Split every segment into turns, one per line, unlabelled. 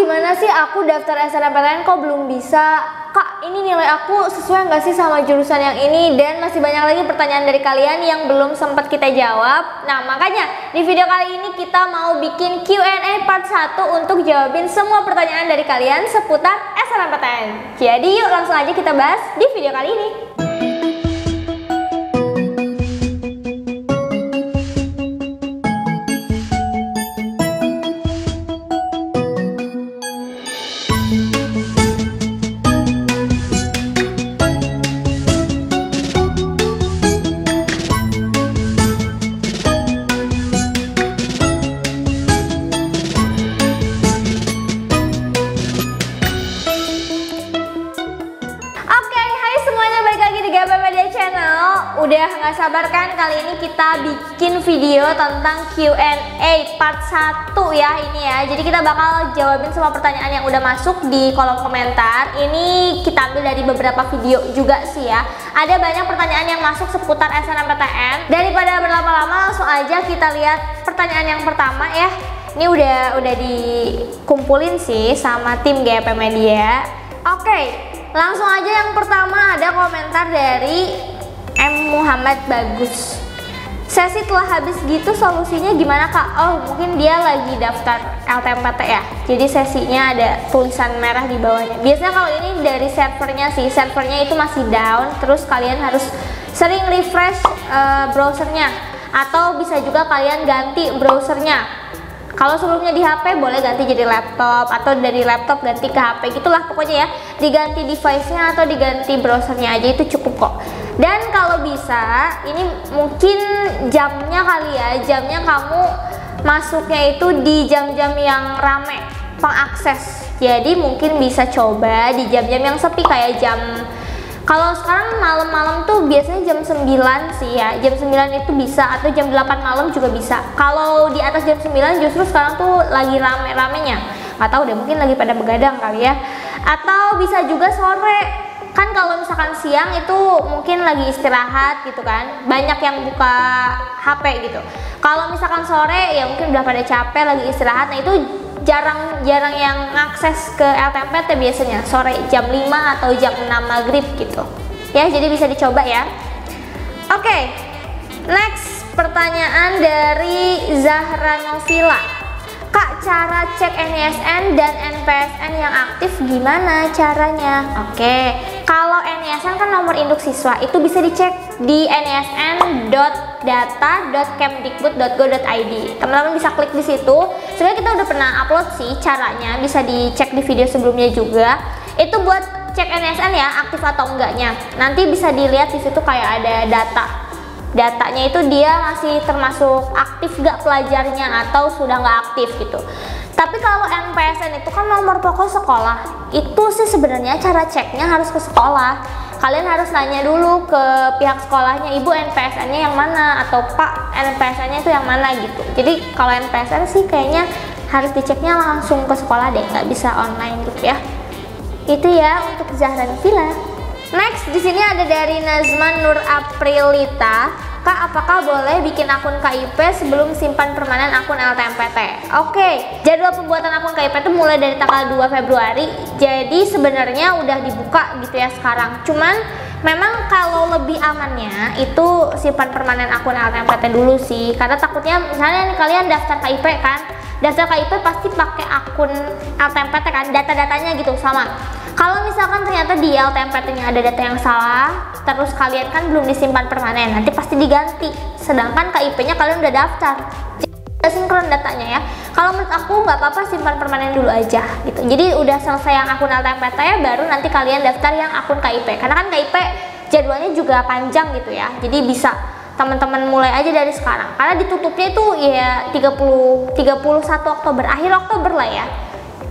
gimana sih aku daftar SNMPTN kok belum bisa? Kak, ini nilai aku sesuai nggak sih sama jurusan yang ini? Dan masih banyak lagi pertanyaan dari kalian yang belum sempat kita jawab. Nah, makanya di video kali ini kita mau bikin Q&A part 1 untuk jawabin semua pertanyaan dari kalian seputar SNMPTN. Jadi yuk langsung aja kita bahas di video kali ini. Udah gak sabar kan kali ini kita bikin video tentang Q&A part 1 ya ini ya. Jadi kita bakal jawabin semua pertanyaan yang udah masuk di kolom komentar. Ini kita ambil dari beberapa video juga sih ya. Ada banyak pertanyaan yang masuk seputar SNMPTN. Daripada berlama-lama langsung aja kita lihat pertanyaan yang pertama ya. Ini udah dikumpulin sih sama tim GP Media. Oke, langsung aja yang pertama ada komentar dari M. Muhammad Bagus. Sesi telah habis gitu solusinya gimana kak? Oh mungkin dia lagi daftar LTMPT ya. Jadi sesinya ada tulisan merah di bawahnya. Biasanya kalau ini dari servernya sih, servernya itu masih down. Terus kalian harus sering refresh browsernya. Atau bisa juga kalian ganti browsernya. Kalau sebelumnya di HP boleh ganti jadi laptop, atau dari laptop ganti ke HP, gitulah pokoknya ya. Diganti device-nya atau diganti browsernya aja itu cukup kok. Dan kalau bisa, ini mungkin jamnya kali ya, jamnya kamu masuknya itu di jam-jam yang rame pengakses. Jadi mungkin bisa coba di jam-jam yang sepi kayak jam, kalau sekarang malam-malam tuh biasanya jam 9 sih ya, jam 9 itu bisa, atau jam 8 malam juga bisa. Kalau di atas jam 9 justru sekarang tuh lagi rame-ramenya, nggak tahu deh, mungkin lagi pada begadang kali ya. Atau bisa juga sore, kan kalau misalkan siang itu mungkin lagi istirahat gitu kan, banyak yang buka HP gitu. Kalau misalkan sore ya mungkin udah pada capek lagi istirahat, nah itu jarang yang akses ke LTMPT biasanya sore jam 5 atau jam 6 maghrib gitu ya, jadi bisa dicoba ya. Oke, next pertanyaan dari Zahra Novila. Kak, cara cek NISN dan NPSN yang aktif gimana caranya? Oke, kalau NISN kan nomor induk siswa, itu bisa dicek di nisn.data.kemdikbud.go.id. Teman-teman bisa klik di situ. Sebenarnya kita udah pernah upload sih caranya, bisa dicek di video sebelumnya juga. Itu buat cek NISN ya, aktif atau enggaknya. Nanti bisa dilihat di situ kayak ada datanya itu dia masih termasuk aktif gak pelajarnya atau sudah nggak aktif gitu. Tapi kalau NPSN itu kan nomor pokok sekolah, itu sih sebenarnya cara ceknya harus ke sekolah. Kalian harus nanya dulu ke pihak sekolahnya, ibu NPSN-nya yang mana, atau pak NPSN-nya itu yang mana gitu. Jadi kalau NPSN sih kayaknya harus diceknya langsung ke sekolah deh, nggak bisa online gitu ya. Itu ya untuk Zahra Novila. Next, di sini ada dari Nazman Nur Aprilita. Kak, apakah boleh bikin akun KIP sebelum simpan permanen akun LTMPT? Oke, jadwal pembuatan akun KIP itu mulai dari tanggal 2 Februari. Jadi sebenarnya udah dibuka gitu ya sekarang. Cuman memang kalau lebih amannya itu simpan permanen akun LTMPT dulu sih. Karena takutnya misalnya nih kalian daftar KIP kan, daftar KIP pasti pakai akun LTMPT kan, data-datanya gitu sama. Kalau misalkan ternyata di LTMPT-nya ada data yang salah, terus kalian kan belum disimpan permanen, nanti pasti diganti. Sedangkan KIP-nya kalian udah daftar, jadi udah sinkron datanya ya. Kalau menurut aku nggak apa-apa simpan permanen dulu aja gitu. Jadi udah selesai yang akun LTMPT ya, baru nanti kalian daftar yang akun KIP. Karena kan KIP jadwalnya juga panjang gitu ya, jadi bisa teman-teman mulai aja dari sekarang. Karena ditutupnya itu ya 31 Oktober, akhir Oktober lah ya.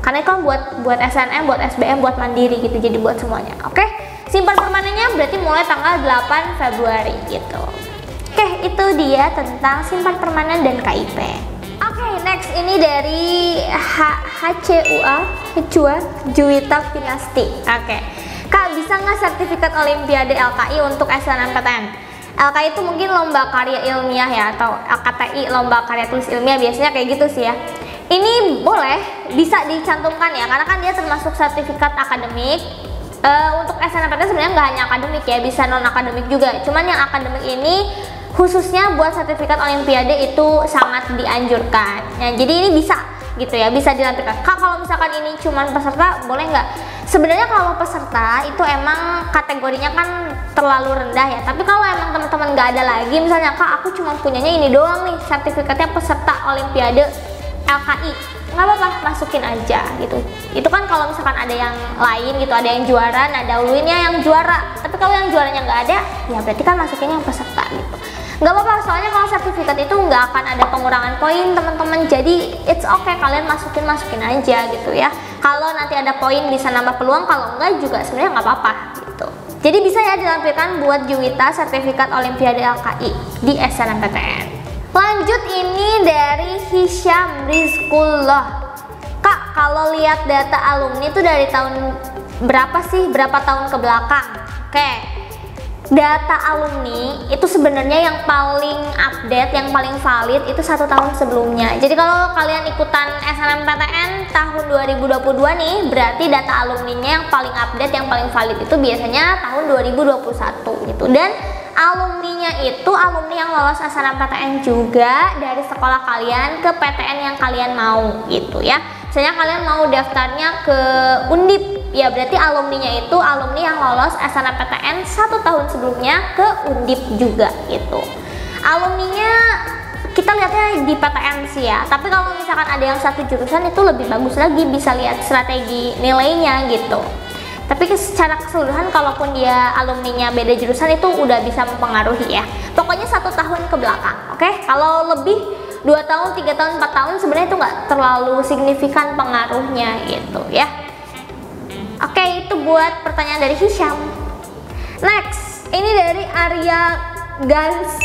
Karena itu kan buat SNM, buat SBM, buat mandiri gitu, jadi buat semuanya. Oke, simpan permanennya berarti mulai tanggal 8 Februari gitu. Oke, itu dia tentang simpan permanen dan KIP. Oke, next ini dari HCUA Juwita Pinasti. Oke, Kak, bisa nggak sertifikat Olimpiade LKI untuk SNMPTN? LKI itu mungkin lomba karya ilmiah ya, atau LKTI lomba karya tulis ilmiah, biasanya kayak gitu sih ya. Ini boleh, bisa dicantumkan ya, karena kan dia termasuk sertifikat akademik. Untuk SNMPTN sebenarnya nggak hanya akademik ya, bisa non akademik juga. Cuman yang akademik ini khususnya buat sertifikat olimpiade itu sangat dianjurkan. Nah, jadi ini bisa gitu ya, bisa dilampirkan. Kak, kalau misalkan ini cuman peserta boleh nggak? Sebenarnya kalau peserta itu emang kategorinya kan terlalu rendah ya. Tapi kalau emang teman-teman nggak ada lagi, misalnya Kak aku cuma punyanya ini doang nih, sertifikatnya peserta olimpiade LKI, nggak apa-apa, masukin aja gitu. Itu kan kalau misalkan ada yang lain gitu, ada yang juara, nah dahuluinnya yang juara. Tapi kalau yang juaranya nggak ada, ya berarti kan masukinnya yang peserta gitu. Nggak apa-apa, soalnya kalau sertifikat itu nggak akan ada pengurangan poin teman-teman. Jadi it's okay, kalian masukin aja gitu ya. Kalau nanti ada poin bisa nambah peluang, kalau enggak juga sebenarnya nggak apa-apa gitu. Jadi bisa ya dilampirkan buat Juwita sertifikat Olimpiade LKI di SNMPTN. Lanjut, ini dari Hisyam Rizkullah. Kak, kalau lihat data alumni itu dari tahun berapa sih? Berapa tahun ke belakang? Oke. Data alumni itu sebenarnya yang paling update, yang paling valid itu 1 tahun sebelumnya. Jadi kalau kalian ikutan SNMPTN tahun 2022 nih, berarti data alumninya yang paling update, yang paling valid itu biasanya tahun 2021 gitu. Dan alumninya itu alumni yang lolos SNMPTN juga dari sekolah kalian ke PTN yang kalian mau gitu ya. Misalnya kalian mau daftarnya ke Undip, ya berarti alumninya itu alumni yang lolos SNMPTN 1 tahun sebelumnya ke Undip juga gitu. Alumninya kita lihatnya di PTN sih ya, tapi kalau misalkan ada yang satu jurusan itu lebih bagus lagi, bisa lihat strategi nilainya gitu. Tapi secara keseluruhan kalaupun dia alumninya beda jurusan itu udah bisa mempengaruhi ya. Pokoknya 1 tahun ke belakang, oke? Kalau lebih 2 tahun, 3 tahun, 4 tahun sebenarnya itu nggak terlalu signifikan pengaruhnya gitu ya. Oke, itu buat pertanyaan dari Hisyam. Next, ini dari Arya Gans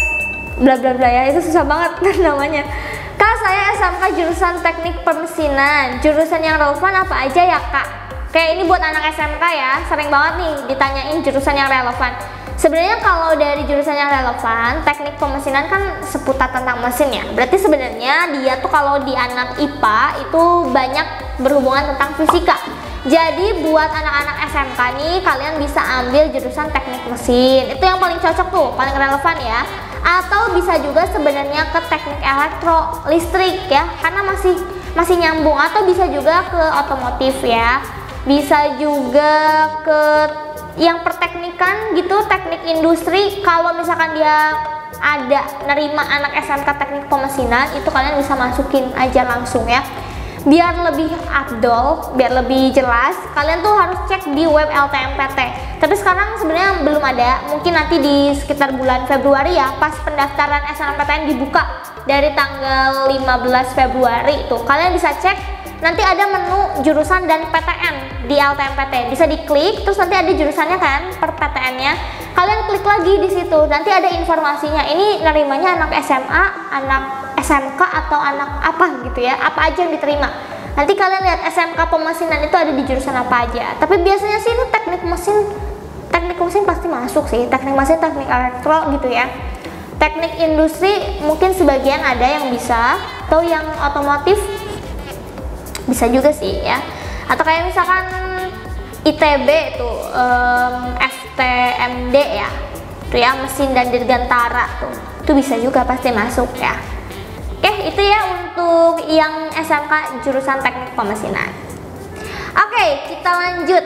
bla bla bla ya, itu susah banget namanya. Kak, saya SMK jurusan teknik permesinan, jurusan yang relevan apa aja ya Kak? Kayak ini buat anak SMK ya, sering banget nih ditanyain jurusan yang relevan. Sebenarnya kalau dari jurusan yang relevan, teknik pemesinan kan seputar tentang mesin ya. Berarti sebenarnya dia tuh kalau di anak IPA itu banyak berhubungan tentang fisika. Jadi buat anak-anak SMK nih, kalian bisa ambil jurusan teknik mesin. Itu yang paling cocok tuh, paling relevan ya. Atau bisa juga sebenarnya ke teknik elektro, listrik ya, karena masih nyambung. Atau bisa juga ke otomotif ya. Bisa juga ke yang perteknikan gitu, teknik industri. Kalau misalkan dia ada nerima anak SMK teknik pemesinan, itu kalian bisa masukin aja langsung ya. Biar lebih afdol, biar lebih jelas, kalian tuh harus cek di web LTMPT. Tapi sekarang sebenarnya belum ada, mungkin nanti di sekitar bulan Februari ya, pas pendaftaran SNMPTN dibuka dari tanggal 15 Februari itu. Kalian bisa cek, nanti ada menu jurusan dan PTN di LTMPT. Bisa diklik, terus nanti ada jurusannya kan per PTN-nya. Kalian klik lagi di situ, nanti ada informasinya. Ini nerimanya anak SMA, anak SMK atau anak apa gitu ya, apa aja yang diterima. Nanti kalian lihat SMK pemesinan itu ada di jurusan apa aja. Tapi biasanya sih ini teknik mesin pasti masuk sih, teknik mesin, teknik elektro gitu ya. Teknik industri mungkin sebagian ada yang bisa, atau yang otomotif bisa juga sih ya. Atau kayak misalkan ITB itu FTMD ya, itu ya mesin dan dirgantara tuh, itu bisa juga pasti masuk ya. Oke, itu ya untuk yang SMK jurusan teknik pemesinan. Oke, kita lanjut.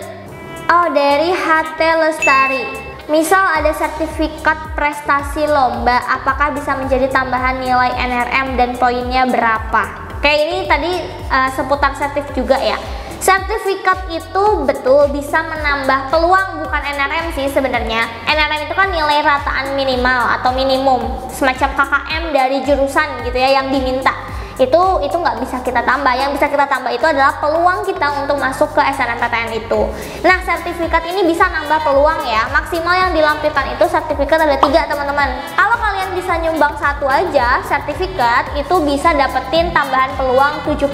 Oh, dari HT Lestari. Misal ada sertifikat prestasi lomba, apakah bisa menjadi tambahan nilai NRM dan poinnya berapa? Oke, ini tadi seputar sertif juga ya. Sertifikat itu betul bisa menambah peluang, bukan NRM sih sebenarnya. NRM itu kan nilai rataan minimal atau minimum, semacam KKM dari jurusan gitu ya yang diminta. Itu nggak bisa kita tambah. Yang bisa kita tambah itu adalah peluang kita untuk masuk ke SNMPTN itu. Nah, sertifikat ini bisa nambah peluang ya. Maksimal yang dilampirkan itu sertifikat ada 3 teman-teman. Kalau kalian bisa nyumbang 1 aja sertifikat, itu bisa dapetin tambahan peluang 7%.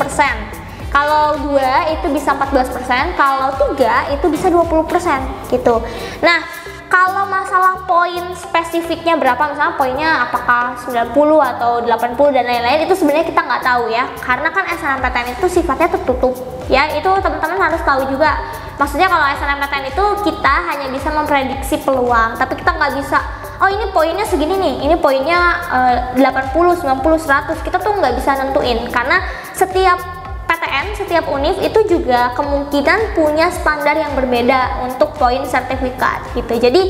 Kalau 2 itu bisa 14%, kalau 3 itu bisa 20% gitu. Nah, Kalau masalah poin spesifiknya berapa, misalnya poinnya apakah 90 atau 80 dan lain-lain, itu sebenarnya kita nggak tahu ya, karena kan SNMPTN itu sifatnya tertutup ya, itu teman-teman harus tahu juga. Maksudnya kalau SNMPTN itu kita hanya bisa memprediksi peluang, tapi kita nggak bisa, oh ini poinnya segini nih, ini poinnya 80, 90, 100, kita tuh nggak bisa nentuin, karena setiap PTN, setiap univ itu juga kemungkinan punya standar yang berbeda untuk poin sertifikat gitu. Jadi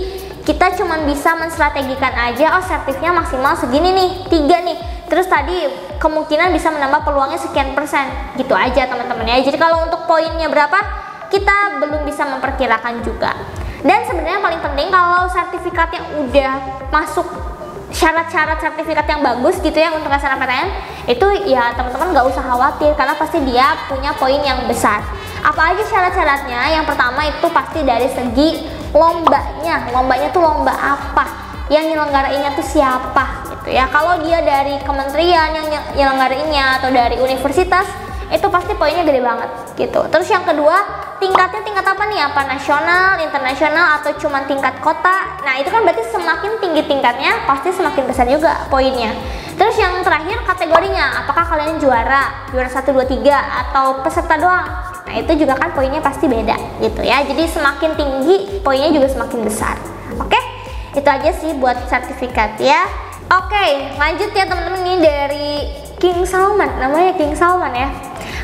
kita cuma bisa menstrategikan aja, oh sertifnya maksimal segini nih, 3 nih, terus tadi kemungkinan bisa menambah peluangnya sekian persen gitu aja teman-teman ya. Jadi kalau untuk poinnya berapa kita belum bisa memperkirakan juga. Dan sebenarnya paling penting kalau sertifikatnya udah masuk syarat-syarat sertifikat yang bagus gitu ya untuk SNMPTN, itu ya teman-teman nggak usah khawatir karena pasti dia punya poin yang besar. Apa aja syarat-syaratnya? Yang pertama itu pasti dari segi lombanya. Lombanya tuh lomba apa? Yang nyelenggarainnya tuh siapa gitu ya. Kalau dia dari kementerian yang nyelenggarainnya atau dari universitas, itu pasti poinnya gede banget gitu. Terus yang kedua, tingkatnya tingkat apa nih? Apa nasional, internasional, atau cuma tingkat kota? Nah itu kan berarti semakin tinggi tingkatnya pasti semakin besar juga poinnya. Terus yang terakhir kategorinya, apakah kalian juara 1, 2, 3 atau peserta doang? Nah itu juga kan poinnya pasti beda gitu ya. Jadi semakin tinggi poinnya juga semakin besar. Oke, itu aja sih buat sertifikat ya. Oke, lanjut ya teman-teman, ini dari King Salman, namanya King Salman ya.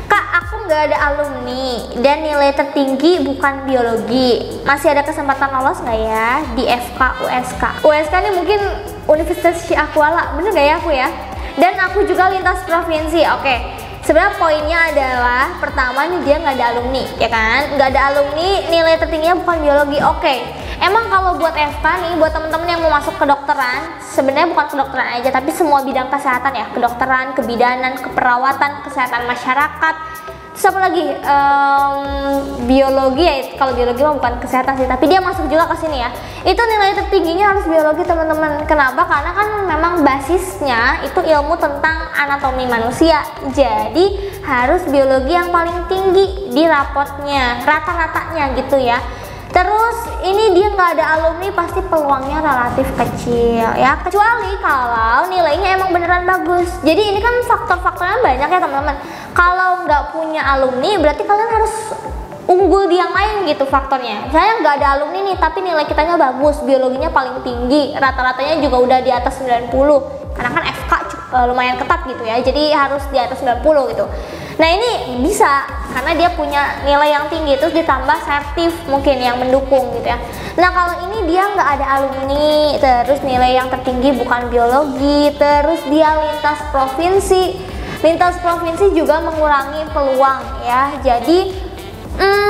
Kak, aku nggak ada alumni dan nilai tertinggi bukan biologi. Masih ada kesempatan lolos nggak ya di FK USK? USK ini mungkin Universitas Syiah-Kuala, bener nggak ya aku ya? Dan aku juga lintas provinsi. Oke, sebenarnya poinnya adalah pertama nih dia nggak ada alumni, ya kan? Nggak ada alumni, nilai tertingginya bukan biologi. Oke, emang kalau buat FK nih, buat temen-temen yang mau masuk kedokteran, sebenarnya bukan kedokteran aja, tapi semua bidang kesehatan ya, kedokteran, kebidanan, keperawatan, kesehatan masyarakat, terus apa lagi, biologi ya. Kalau biologi mah bukan kesehatan sih, tapi dia masuk juga ke sini ya. Itu nilai tertingginya harus biologi teman-teman. Kenapa? Karena kan memang basisnya itu ilmu tentang anatomi manusia, jadi harus biologi yang paling tinggi di rapotnya, rata-ratanya gitu ya. Terus ini dia nggak ada alumni, pasti peluangnya relatif kecil ya, kecuali kalau nilainya emang beneran bagus. Jadi ini kan faktor-faktornya banyak ya teman-teman. Kalau nggak punya alumni berarti kalian harus unggul di yang lain gitu faktornya. Saya nggak ada alumni nih tapi nilai kitanya bagus, biologinya paling tinggi, rata-ratanya juga udah di atas 90, karena kan FK lumayan ketat gitu ya, jadi harus di atas 90 gitu. Nah ini bisa karena dia punya nilai yang tinggi, terus ditambah sertif mungkin yang mendukung gitu ya. Nah kalau ini dia nggak ada alumni, terus nilai yang tertinggi bukan biologi, terus dia lintas provinsi. Lintas provinsi juga mengurangi peluang ya, jadi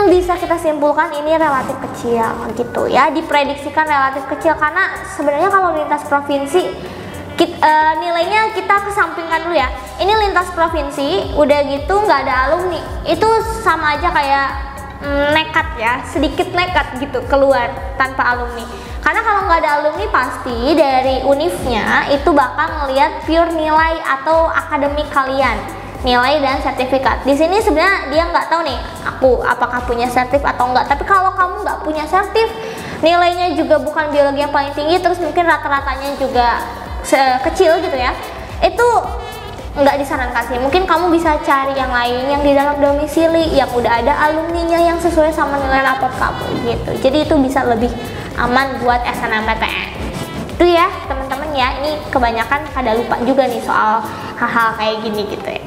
bisa kita simpulkan ini relatif kecil gitu ya, diprediksikan relatif kecil karena sebenarnya kalau lintas provinsi nilainya kita kesampingkan dulu ya. Ini lintas provinsi, udah gitu nggak ada alumni, itu sama aja kayak nekat ya, sedikit nekat gitu keluar tanpa alumni. Karena kalau nggak ada alumni pasti dari univnya itu bakal ngelihat pure nilai atau akademik kalian, nilai dan sertifikat. Di sini sebenarnya dia nggak tahu nih aku apakah punya sertif atau enggak. Tapi kalau kamu nggak punya sertif, nilainya juga bukan biologi yang paling tinggi, terus mungkin rata-ratanya juga kecil gitu ya, itu nggak disarankan sih. Mungkin kamu bisa cari yang lain yang di dalam domisili yang udah ada alumninya yang sesuai sama nilai rapot kamu gitu. Jadi itu bisa lebih aman buat SNMPTN. Itu ya teman-teman ya, ini kebanyakan pada lupa juga nih soal hal-hal kayak gini gitu ya.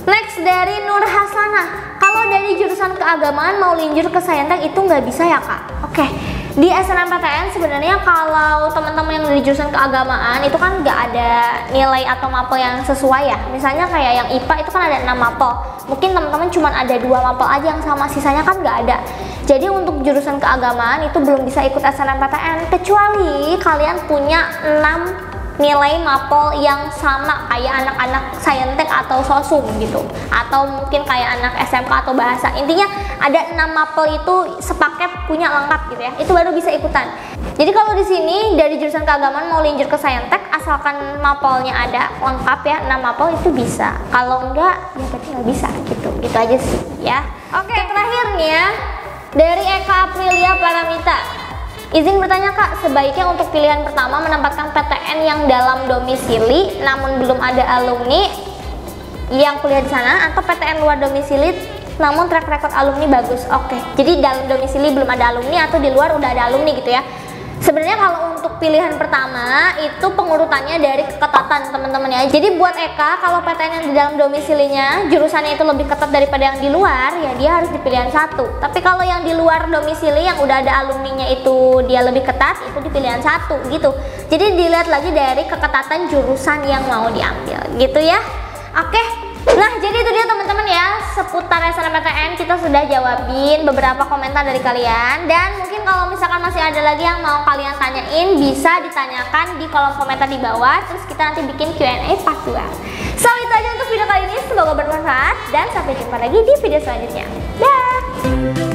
Next dari Nur Hasanah, kalau dari jurusan keagamaan mau linjur ke Saintek itu nggak bisa ya kak? Oke. Di SNMPTN sebenarnya kalau teman-teman yang dari jurusan keagamaan itu kan nggak ada nilai atau mapel yang sesuai ya. Misalnya kayak yang IPA itu kan ada 6 mapel, mungkin teman-teman cuma ada 2 mapel aja yang sama, sisanya kan nggak ada. Jadi untuk jurusan keagamaan itu belum bisa ikut SNMPTN kecuali kalian punya 6 nilai mapel yang sama kayak anak-anak Saintek atau Sosum gitu, atau mungkin kayak anak SMK atau bahasa. Intinya ada 6 mapel itu sepaket punya lengkap gitu ya, itu baru bisa ikutan. Jadi kalau di sini dari jurusan keagamaan mau linjur ke Saintek asalkan mapelnya ada lengkap ya, 6 mapel itu bisa. Kalau enggak ya berarti nggak bisa gitu. Gitu aja sih ya. Oke, terakhir nih ya dari Eka Aprilia Paramita. Izin bertanya Kak, sebaiknya untuk pilihan pertama menempatkan PTN yang dalam domisili namun belum ada alumni yang kuliah di sana, atau PTN luar domisili namun track record alumni bagus. Oke, jadi dalam domisili belum ada alumni atau di luar udah ada alumni gitu ya. Sebenarnya kalau untuk pilihan pertama itu pengurutannya dari keketatan teman-teman ya. Jadi buat Eka, kalau PTN yang di dalam domisilinya jurusannya itu lebih ketat daripada yang di luar, ya dia harus di pilihan 1. Tapi kalau yang di luar domisili yang udah ada alumninya itu dia lebih ketat, itu di pilihan 1 gitu. Jadi dilihat lagi dari keketatan jurusan yang mau diambil gitu ya. Oke. Nah, jadi itu dia teman-teman ya, seputar SNMPTN kita sudah jawabin beberapa komentar dari kalian. Dan mungkin kalau misalkan masih ada lagi yang mau kalian tanyain, bisa ditanyakan di kolom komentar di bawah. Terus kita nanti bikin Q&A part 2. So, itu aja untuk video kali ini, semoga bermanfaat dan sampai jumpa lagi di video selanjutnya. Dah.